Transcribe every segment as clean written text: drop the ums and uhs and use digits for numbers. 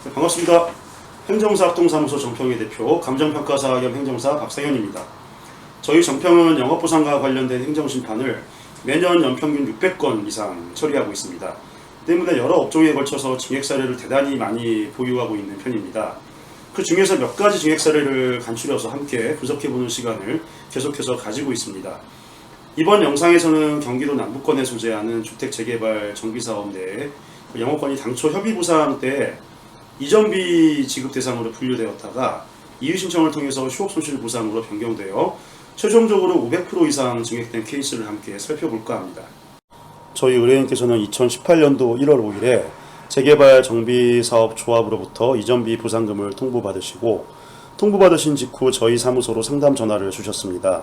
네, 반갑습니다. 행정사 합동사무소 정평의 대표, 감정평가사 겸 행정사 박상현입니다. 저희 정평은 영업보상과 관련된 행정심판을 매년 연평균 600건 이상 처리하고 있습니다. 때문에 여러 업종에 걸쳐서 증액 사례를 대단히 많이 보유하고 있는 편입니다. 그 중에서 몇 가지 증액 사례를 간추려서 함께 분석해보는 시간을 계속해서 가지고 있습니다. 이번 영상에서는 경기도 남부권에 소재하는 주택 재개발 정비사업 내에 영업권이 당초 협의보상 때 이전비 지급 대상으로 분류되었다가 이의 신청을 통해서 휴업손실보상으로 변경되어 최종적으로 500% 이상 증액된 케이스를 함께 살펴볼까 합니다. 저희 의뢰인께서는 2018년도 1월 5일에 재개발 정비사업 조합으로부터 이전비 보상금을 통보받으시고 통보받으신 직후 저희 사무소로 상담 전화를 주셨습니다.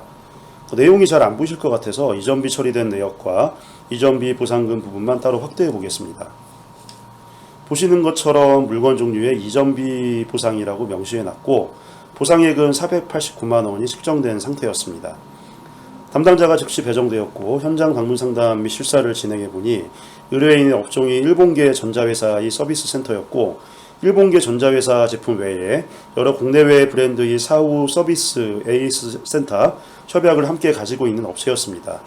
내용이 잘 안 보이실 것 같아서 이전비 처리된 내역과 이전비 보상금 부분만 따로 확대해 보겠습니다. 보시는 것처럼 물건 종류에 이전비 보상이라고 명시해 놨고 보상액은 489만 원이 책정된 상태였습니다. 담당자가 즉시 배정되었고 현장 방문 상담 및 실사를 진행해 보니 의뢰인의 업종이 일본계 전자회사의 서비스 센터였고 일본계 전자회사 제품 외에 여러 국내외 브랜드의 사후 서비스 에이스 센터 협약을 함께 가지고 있는 업체였습니다.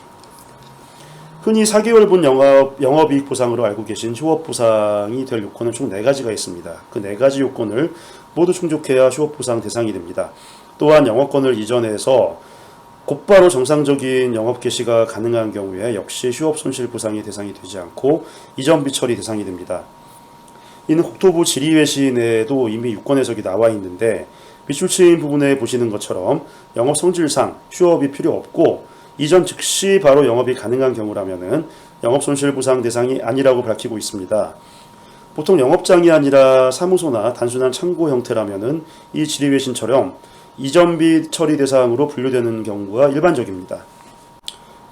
흔히 4개월분 영업이익 보상으로 알고 계신 휴업보상이 될 요건은 총 4가지가 있습니다. 그 4가지 요건을 모두 충족해야 휴업보상 대상이 됩니다. 또한 영업권을 이전해서 곧바로 정상적인 영업 개시가 가능한 경우에 역시 휴업손실보상이 대상이 되지 않고 이전비 처리 대상이 됩니다. 이는 국토부 지리외시 내에도 이미 유권 해석이 나와 있는데 밑줄치인 부분에 보시는 것처럼 영업 성질상 휴업이 필요 없고 이전 즉시 바로 영업이 가능한 경우라면은 영업손실보상 대상이 아니라고 밝히고 있습니다. 보통 영업장이 아니라 사무소나 단순한 창고 형태라면은 이 지리외신처럼 이전비 처리 대상으로 분류되는 경우가 일반적입니다.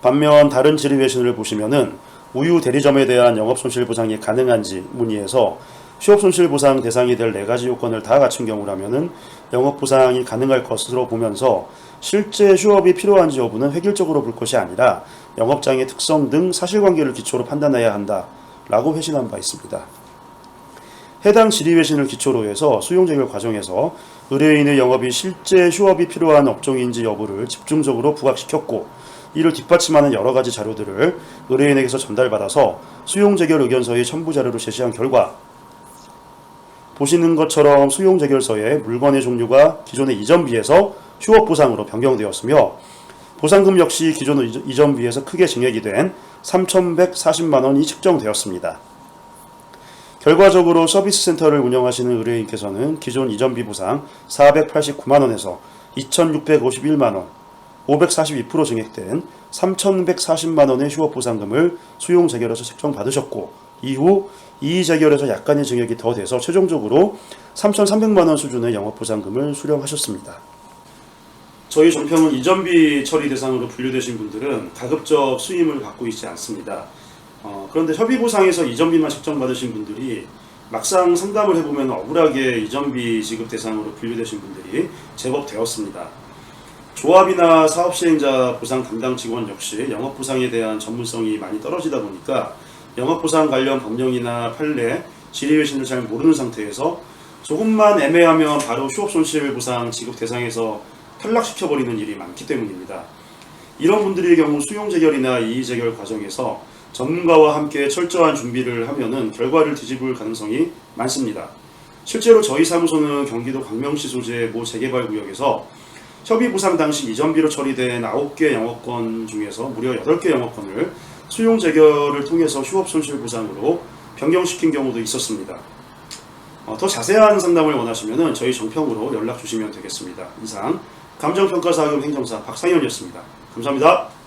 반면 다른 지리외신을 보시면은 우유 대리점에 대한 영업손실보상이 가능한지 문의해서 휴업손실보상 대상이 될 4가지 요건을 다 갖춘 경우라면은 영업보상이 가능할 것으로 보면서 실제 휴업이 필요한지 여부는 획일적으로 볼 것이 아니라 영업장의 특성 등 사실관계를 기초로 판단해야 한다라고 회신한 바 있습니다. 해당 지리외신을 기초로 해서 수용재결 과정에서 의뢰인의 영업이 실제 휴업이 필요한 업종인지 여부를 집중적으로 부각시켰고 이를 뒷받침하는 여러 가지 자료들을 의뢰인에게서 전달받아서 수용재결 의견서의 첨부 자료로 제시한 결과 보시는 것처럼 수용재결서에 물건의 종류가 기존의 이전비에서 휴업보상으로 변경되었으며 보상금 역시 기존 이전비에서 크게 증액이 된 3,140만 원이 측정되었습니다. 결과적으로 서비스 센터를 운영하시는 의뢰인께서는 기존 이전비 보상 489만 원에서 2,651만 원, 542% 증액된 3,140만 원의 휴업보상금을 수용재결에서 책정받으셨고 이후 이의재결에서 약간의 증액이 더 돼서 최종적으로 3,300만 원 수준의 영업보상금을 수령하셨습니다. 저희 정평은 이전비 처리 대상으로 분류되신 분들은 가급적 수임을 받고 있지 않습니다. 그런데 협의보상에서 이전비만 책정받으신 분들이 막상 상담을 해보면 억울하게 이전비 지급 대상으로 분류되신 분들이 제법 되었습니다. 조합이나 사업시행자 보상 담당 직원 역시 영업보상에 대한 전문성이 많이 떨어지다 보니까 영업보상 관련 법령이나 판례, 지리외신을 잘 모르는 상태에서 조금만 애매하면 바로 휴업손실보상 지급 대상에서 탈락시켜버리는 일이 많기 때문입니다. 이런 분들의 경우 수용재결이나 이의재결 과정에서 전문가와 함께 철저한 준비를 하면은 결과를 뒤집을 가능성이 많습니다. 실제로 저희 사무소는 경기도 광명시 소재의 모 재개발구역에서 협의보상 당시 이전비로 처리된 9개 영업권 중에서 무려 8개 영업권을 수용재결을 통해서 휴업손실보상으로 변경시킨 경우도 있었습니다. 더 자세한 상담을 원하시면 저희 정평으로 연락 주시면 되겠습니다. 이상 감정평가사 겸 행정사 박상현이었습니다. 감사합니다.